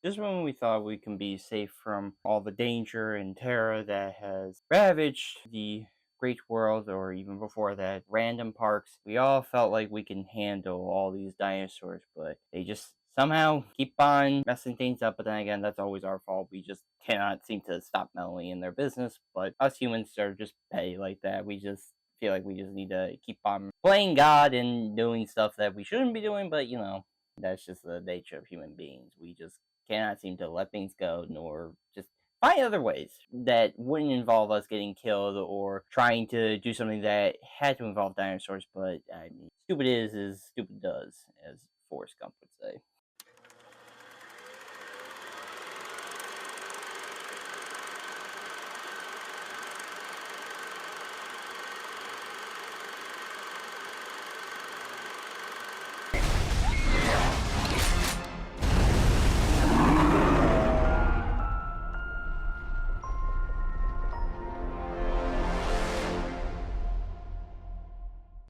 just when we thought we can be safe from all the danger and terror that has ravaged the great world, or even before that, random parks, we all felt like we can handle all these dinosaurs, but they just somehow keep on messing things up. But then again, that's always our fault. We just cannot seem to stop meddling in their business. But us humans are just petty like that. We just feel like we just need to keep on playing God and doing stuff that we shouldn't be doing, but that's just the nature of human beings. We just cannot seem to let things go, nor just find other ways that wouldn't involve us getting killed or trying to do something that had to involve dinosaurs. But I mean, stupid is stupid does, as Forrest Gump would say.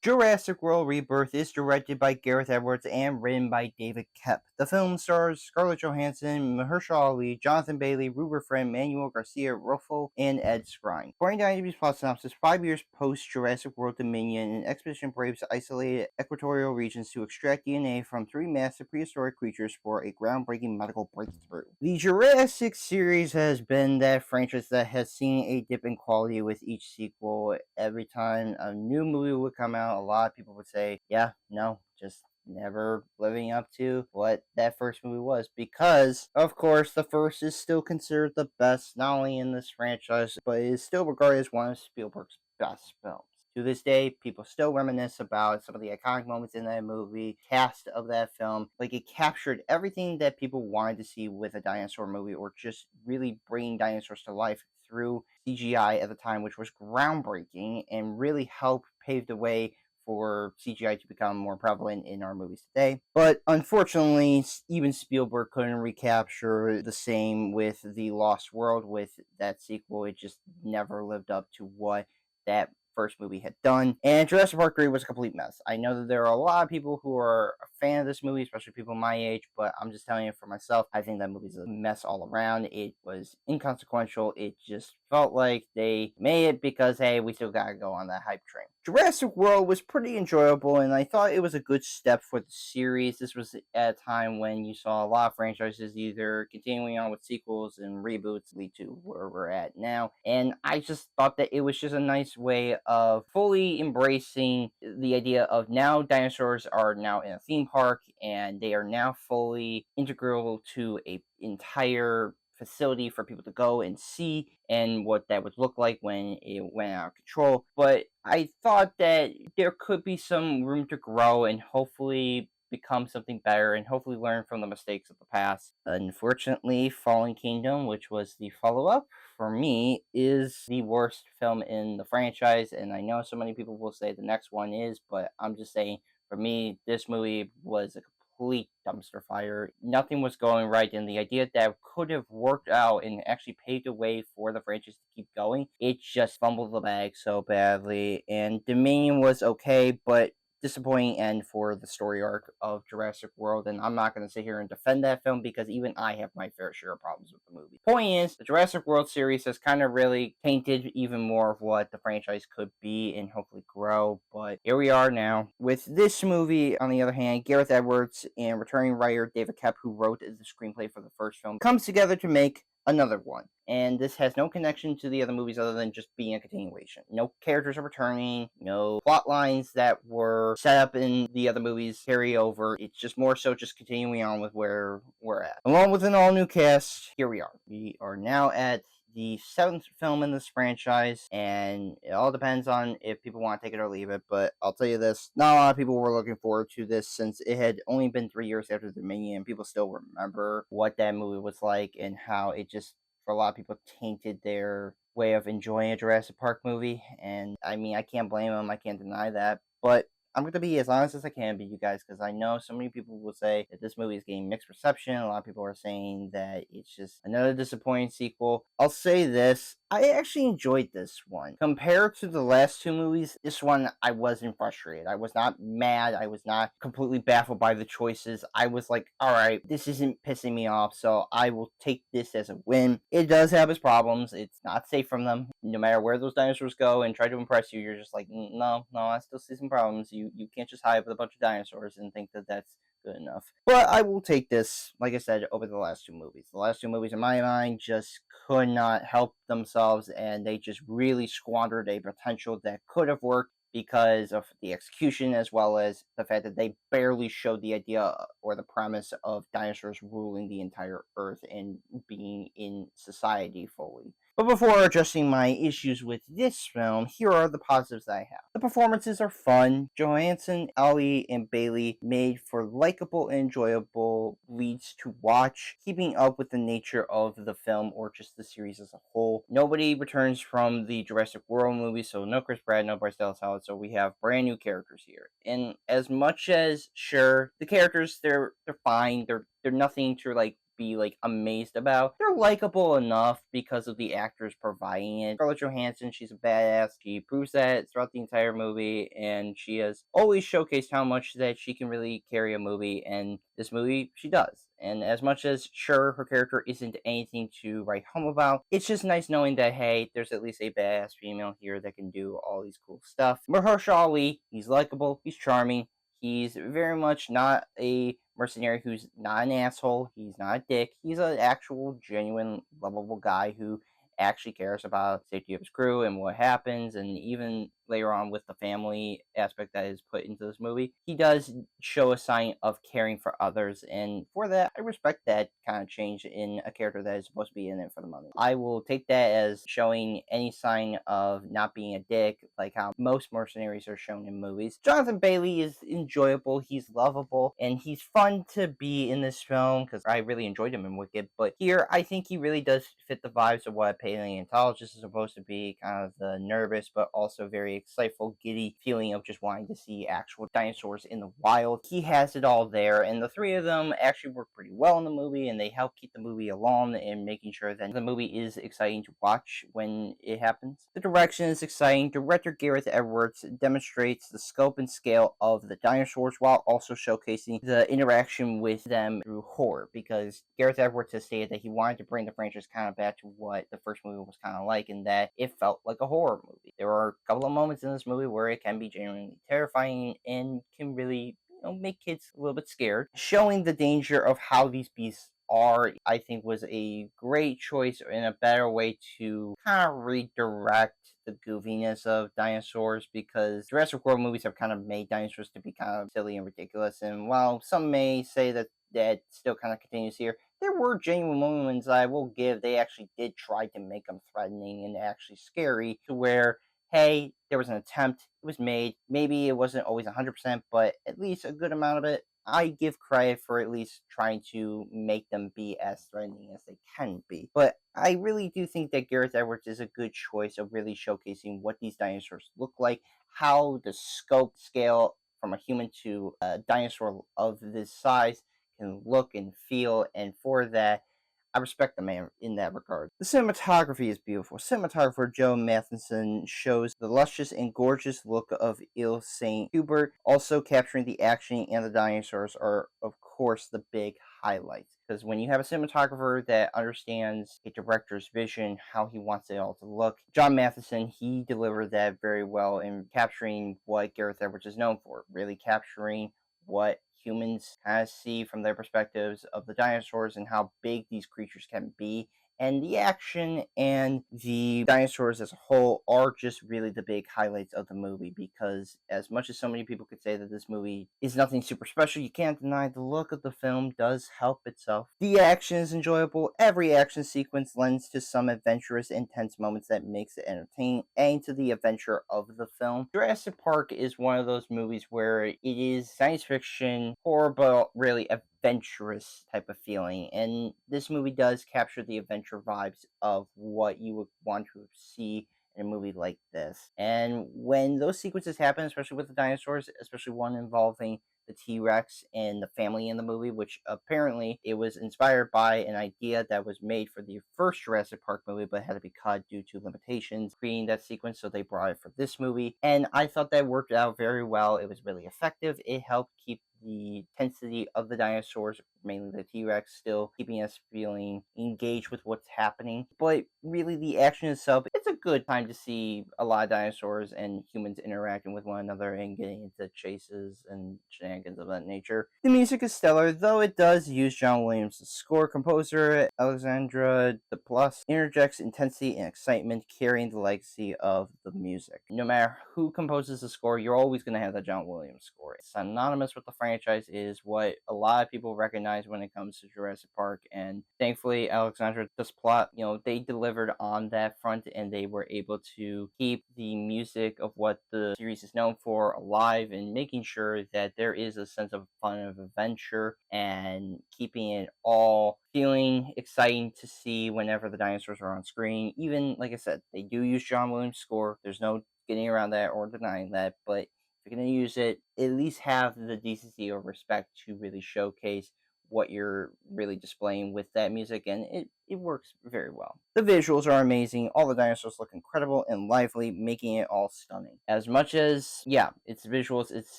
Jurassic World Rebirth is directed by Gareth and written by David Koepp. The film stars Scarlett Johansson, Mahershala, Jonathan Bailey, Rupert, Manuel, Garcia-Rulfo, and Ed Skrein. According to IMDb's plot synopsis, 5 years post-Jurassic World Dominion, an expedition braves isolated equatorial regions to extract DNA from 3 massive prehistoric creatures for a groundbreaking medical breakthrough. The Jurassic series has been that franchise that has seen a dip in quality with each sequel. Every time a new movie would come out, a lot of people would say, yeah, no, just never living up to what that first movie was, because of course the first is still considered the best, not only in this franchise, but is still regarded as one of Spielberg's best films. To this day, people still reminisce about some of the iconic moments in that movie, cast of that film. Like, it captured everything that people wanted to see with a dinosaur movie, or just really bringing dinosaurs to life through CGI at the time, which was groundbreaking and really helped pave the way for CGI to become more prevalent in our movies today. But unfortunately, even Spielberg couldn't recapture the same with The Lost World. With that sequel, it just never lived up to what that first movie had done. And Jurassic Park 3 was a complete mess. I know that there are a lot of people who are a fan of this movie, especially people my age, but I'm just telling you for myself, I think that movie's a mess all around. It was inconsequential. It just felt like they made it because, hey, we still gotta go on that hype train. Jurassic World was pretty enjoyable, and I thought it was a good step for the series. This was at a time when you saw a lot of franchises either continuing on with sequels and reboots lead to where we're at now. And I just thought that it was just a nice way of fully embracing the idea of now dinosaurs are now in a theme park, and they are now fully integral to a entire facility for people to go and see, and what that would look like when it went out of control. But I thought that there could be some room to grow and hopefully become something better, and hopefully learn from the mistakes of the past. Unfortunately, Fallen Kingdom, which was the follow-up, for me is the worst film in the franchise, and I know so many people will say the next one is, but I'm just saying, for me, this movie was a complete dumpster fire. Nothing was going right, and the idea that could have worked out and actually paved the way for the franchise to keep going, it just fumbled the bag so badly. And Dominion was okay, but disappointing end for the story arc of Jurassic World, and I'm not going to sit here and defend that film because even I have my fair share of problems with the movie. Point is, the Jurassic World series has kind of really tainted even more of what the franchise could be and hopefully grow, but here we are now. With this movie, on the other hand, Gareth Edwards and returning writer David Koepp, who wrote the screenplay for the first film, comes together to make another one. And this has no connection to the other movies other than just being a continuation. No characters are returning, no plot lines that were set up in the other movies carry over. It's just more so just continuing on with where we're at. Along with an all-new cast, here we are. We are now at the 7th film in this franchise, and it all depends on if people want to take it or leave it, but I'll tell you this, not a lot of people were looking forward to this since it had only been 3 years after Dominion, and people still remember what that movie was like and how it just, for a lot of people, tainted their way of enjoying a Jurassic Park movie. And I mean, I can't blame them, I can't deny that, but I'm going to be as honest as I can be, you guys, because I know so many people will say that this movie is getting mixed reception. A lot of people are saying that it's just another disappointing sequel. I'll say this, I actually enjoyed this one. Compared to the last two movies, this one I wasn't frustrated. I was not mad. I was not completely baffled by the choices. I was like, all right, this isn't pissing me off, so I will take this as a win. It does have its problems. It's not safe from them. No matter where those dinosaurs go and try to impress you, you're just like, no, I still see some problems. You can't just hide with a bunch of dinosaurs and think that that's good enough. But I will take this, like I said, over the last two movies. The last two movies, in my mind, just could not help themselves, and they just really squandered a potential that could have worked because of the execution, as well as the fact that they barely showed the idea or the premise of dinosaurs ruling the entire earth and being in society fully. But before addressing my issues with this film, here are the positives that I have. The performances are fun. Johansson, Ali, and Bailey made for likable and enjoyable leads to watch, keeping up with the nature of the film or just the series as a whole. Nobody returns from the Jurassic World movie, so no Chris Pratt, no Bryce Dallas Howard, so we have brand new characters here. And as much as, sure, the characters they're fine, they're nothing to like be like amazed about. They're likable enough because of the actors providing it. Scarlett Johansson, she's a badass. She proves that throughout the entire movie, and she has always showcased how much that she can really carry a movie, and this movie she does. And as much as sure her character isn't anything to write home about, it's just nice knowing that hey, there's at least a badass female here that can do all these cool stuff. Mahershala, he's likable, he's charming, he's very much not a mercenary who's not an asshole. He's not a dick. He's an actual, genuine, lovable guy who actually cares about the safety of his crew and what happens. And even later on with the family aspect that is put into this movie, he does show a sign of caring for others. And for that, I respect that kind of change in a character that is supposed to be in it for the money. I will take that as showing any sign of not being a dick, like how most mercenaries are shown in movies. Jonathan Bailey is enjoyable, he's lovable, and he's fun to be in this film because I really enjoyed him in Wicked. But here, I think he really does fit the vibes of what a paleontologist is supposed to be, kind of the nervous but also very exciteful, giddy feeling of just wanting to see actual dinosaurs in the wild. He has it all there, and the three of them actually work pretty well in the movie, and they help keep the movie along and making sure that the movie is exciting to watch when it happens. The direction is exciting. Director Gareth Edwards demonstrates the scope and scale of the dinosaurs while also showcasing the interaction with them through horror, because Gareth Edwards has stated that he wanted to bring the franchise kind of back to what the first movie was kind of like, in that it felt like a horror movie. There are a couple of moments in this movie where it can be genuinely terrifying and can really make kids a little bit scared. Showing the danger of how these beasts are, I think, was a great choice and a better way to kind of redirect the goofiness of dinosaurs, because Jurassic World movies have kind of made dinosaurs to be kind of silly and ridiculous. And while some may say that that still kind of continues here, there were genuine moments I will give. They actually did try to make them threatening and actually scary, to where hey, there was an attempt, it was made. Maybe it wasn't always 100%, but at least a good amount of it. I give credit for at least trying to make them be as threatening as they can be. But I really do think that Gareth Edwards is a good choice of really showcasing what these dinosaurs look like, how the scope scale from a human to a dinosaur of this size can look and feel, and for that, I respect the man in that regard. The cinematography is beautiful. Cinematographer Joe Matheson shows the luscious and gorgeous look of Il St. Hubert. Also capturing the action and the dinosaurs are, of course, the big highlights. Because when you have a cinematographer that understands a director's vision, how he wants it all to look, John Matheson, he delivered that very well in capturing what Gareth Edwards is known for, really capturing what humans kind of see from their perspectives of the dinosaurs and how big these creatures can be. And the action and the dinosaurs as a whole are just really the big highlights of the movie, because as much as so many people could say that this movie is nothing super special, you can't deny the look of the film does help itself. The action is enjoyable. Every action sequence lends to some adventurous, intense moments that makes it entertaining, adding to the adventure of the film. Jurassic Park is one of those movies where it is science fiction, horror, but really adventurous type of feeling, and this movie does capture the adventure vibes of what you would want to see in a movie like this. And when those sequences happen, especially with the dinosaurs, especially one involving the T-Rex and the family in the movie, which apparently it was inspired by an idea that was made for the first Jurassic Park movie, but had to be cut due to limitations creating that sequence, so they brought it for this movie. And I thought that worked out very well. It was really effective. It helped keep the intensity of the dinosaurs, mainly the T-Rex, still keeping us feeling engaged with what's happening. But really, the action itself, it's a good time to see a lot of dinosaurs and humans interacting with one another and getting into chases and shenanigans of that nature. The music is stellar, though it does use John Williams' score. Composer Alexandra Desplat interjects intensity and excitement, carrying the legacy of the music. No matter who composes the score, you're always going to have that John Williams score. It's synonymous with the franchise, is what a lot of people recognize when it comes to Jurassic Park, and thankfully Alexandra Desplat, they delivered on that front, and they were able to keep the music of what the series is known for alive, and making sure that there is a sense of fun, of adventure, and keeping it all feeling exciting to see whenever the dinosaurs are on screen. Even, like I said, they do use John Williams' score. There's no getting around that or denying that, but if you're going to use it, at least have the decency or respect to really showcase what you're really displaying with that music, and it works very well. The visuals are amazing. All the dinosaurs look incredible and lively, making it all stunning. As much as, yeah, it's visuals, it's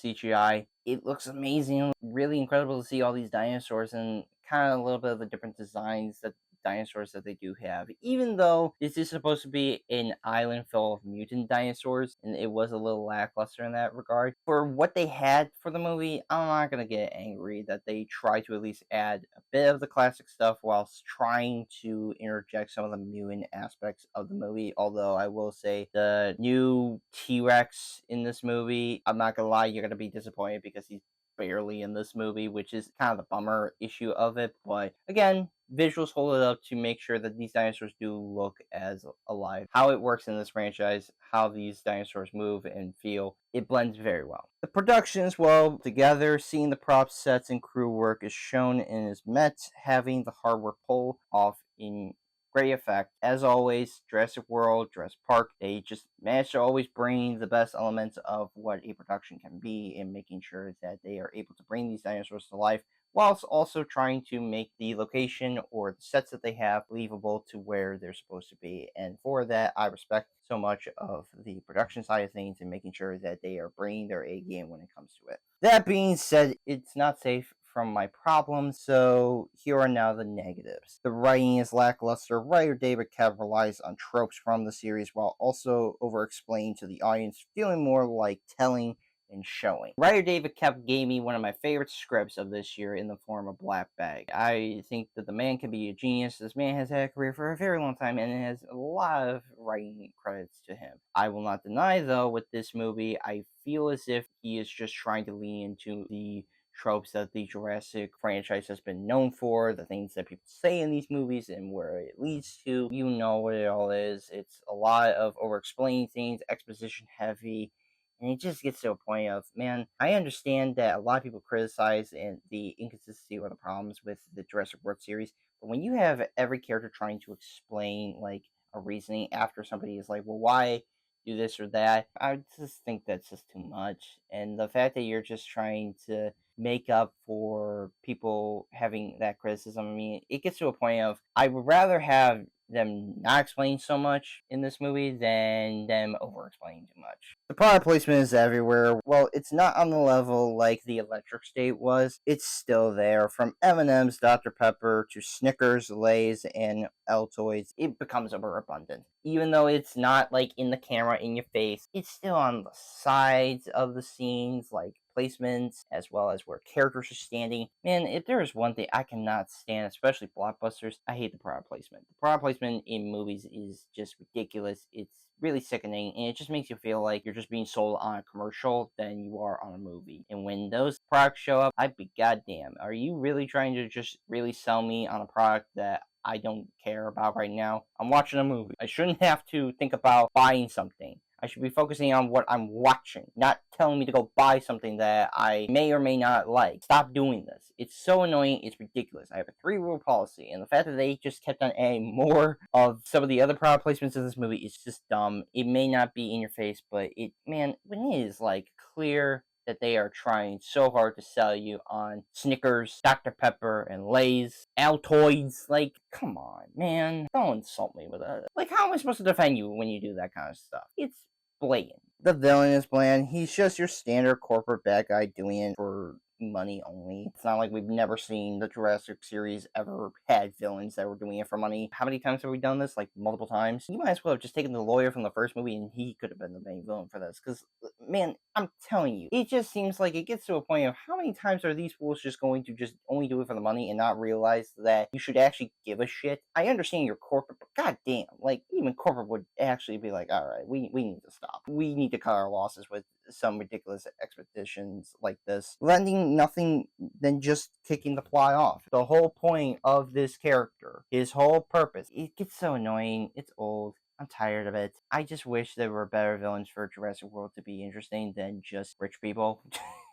CGI, it looks amazing. Really incredible to see all these dinosaurs and kind of a little bit of the different designs that dinosaurs that they do have. Even though this is supposed to be an island full of mutant dinosaurs, and it was a little lackluster in that regard, for what they had for the movie, I'm not gonna get angry that they try to at least add a bit of the classic stuff whilst trying to interject some of the mutant aspects of the movie. Although I will say the new T-Rex in this movie, I'm not gonna lie, you're gonna be disappointed because he's barely in this movie, which is kind of the bummer issue of it. But again, visuals hold it up to make sure that these dinosaurs do look as alive. How it works in this franchise, how these dinosaurs move and feel, it blends very well. The production is well together. Seeing the props, sets, and crew work is shown and is met, having the hard work pull off in great effect. As always, Jurassic World, Jurassic Park, they just manage to always bring the best elements of what a production can be, and making sure that they are able to bring these dinosaurs to life, whilst also trying to make the location or the sets that they have believable to where they're supposed to be. And for that, I respect so much of the production side of things and making sure that they are bringing their A game when it comes to it. That being said, it's not safe from my problems, so here are now the negatives. The writing is lackluster. Writer David Koepp relies on tropes from the series while also over-explaining to the audience, feeling more like telling and showing. Writer David Koepp gave me one of my favorite scripts of this year in the form of Black Bag. I think that the man can be a genius. This man has had a career for a very long time and has a lot of writing credits to him. I will not deny, though, with this movie, I feel as if he is just trying to lean into the tropes that the Jurassic franchise has been known for, the things that people say in these movies and where it leads to. You know what it all is. It's a lot of over-explaining things, exposition heavy, and it just gets to a point of, man, I understand that a lot of people criticize and the inconsistency or the problems with the Jurassic World series, but when you have every character trying to explain like a reasoning after somebody is like, well, why do this or that, I just think that's just too much. And the fact that you're just trying to make up for people having that criticism, I mean, it gets to a point of, I would rather have them not explain so much in this movie than them over explaining too much. The product placement is everywhere. Well, it's not on the level like the Electric State was. It's still there. From M&M's, Dr. Pepper to Snickers, Lay's, and Altoids, it becomes overabundant. Even though it's not like in the camera in your face, it's still on the sides of the scenes, like placements, as well as where characters are standing. Man, if there is one thing I cannot stand, especially blockbusters, I hate the product placement. The product placement in movies is just ridiculous. It's really sickening, and it just makes you feel like you're just being sold on a commercial than you are on a movie. And when those products show up, I'd be goddamn, are you really trying to just really sell me on a product that I don't care about right now? I'm watching a movie. I shouldn't have to think about buying something. I should be focusing on what I'm watching, not telling me to go buy something that I may or may not like. Stop doing this. It's so annoying, it's ridiculous. I have a 3-rule policy, and the fact that they just kept on adding more of some of the other product placements in this movie is just dumb. It may not be in your face, but when it is like clear that they are trying so hard to sell you on Snickers, Dr. Pepper, and Lay's, Altoids. Like, come on, man. Don't insult me with that. Like, how am I supposed to defend you when you do that kind of stuff? It's blatant. The villain is bland. He's just your standard corporate bad guy doing it for money only. It's not like we've never seen the Jurassic series ever had villains that were doing it for money. How many times have we done this? Like multiple times. You might as well have just taken the lawyer from the first movie and he could have been the main villain for this. Because, man, I'm telling you, it just seems like it gets to a point of how many times are these fools just going to just only do it for the money and not realize that you should actually give a shit? I understand you're corporate, but goddamn, like, even corporate would actually be like, all right, we need to stop. We need to cut our losses with some ridiculous expeditions like this, lending nothing than just kicking the plot off. The whole point of this character, his whole purpose, it gets so annoying. It's old. I'm tired of it. I just wish there were better villains for Jurassic World to be interesting than just rich people.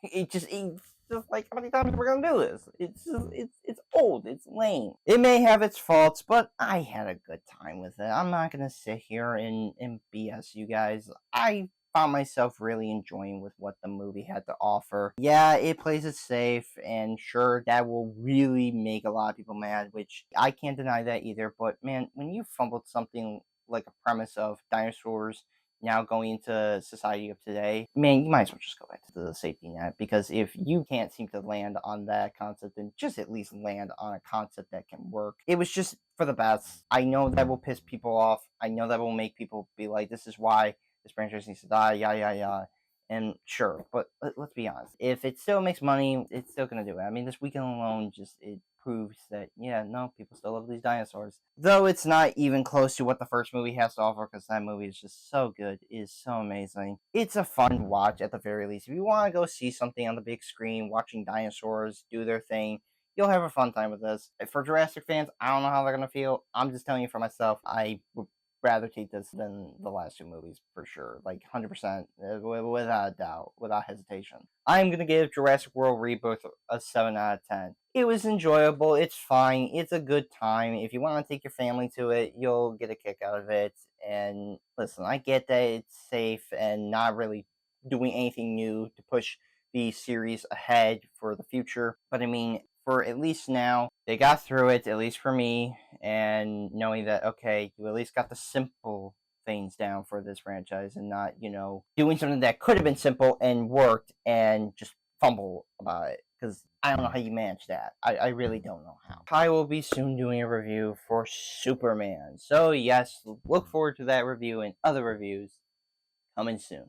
it's just like, how many times are we gonna do this? It's old. It's lame. It may have its faults, but I had a good time with it. I'm not gonna sit here and BS you guys. I found myself really enjoying with what the movie had to offer. Yeah, it plays it safe, and sure, that will really make a lot of people mad, which I can't deny that either. But man, when you fumbled something like a premise of dinosaurs now going into society of today, man, you might as well just go back to the safety net, because if you can't seem to land on that concept, then just at least land on a concept that can work. It was just for the best. I know that will piss people off. I know that will make people be like, this is why this franchise needs to die, yada. And sure, but let's be honest. If it still makes money, it's still gonna do it. I mean, this weekend alone it proves that, yeah, no, people still love these dinosaurs. Though it's not even close to what the first movie has to offer, because that movie is just so good. It is so amazing. It's a fun watch at the very least. If you want to go see something on the big screen, watching dinosaurs do their thing, you'll have a fun time with this. For Jurassic fans, I don't know how they're gonna feel. I'm just telling you for myself. I would rather take this than the last two movies for sure, like 100%, without a doubt, without hesitation. I'm gonna give Jurassic World Rebirth a 7 out of 10. It was enjoyable. It's fine. It's a good time. If you want to take your family to it, you'll get a kick out of it. And listen, I get that it's safe and not really doing anything new to push the series ahead for the future, but I mean, for at least now, they got through it, at least for me, and knowing that, okay, you at least got the simple things down for this franchise and not, doing something that could have been simple and worked and just fumble about it. Because I don't know how you manage that. I really don't know how. I will be soon doing a review for Superman. So, yes, look forward to that review and other reviews coming soon.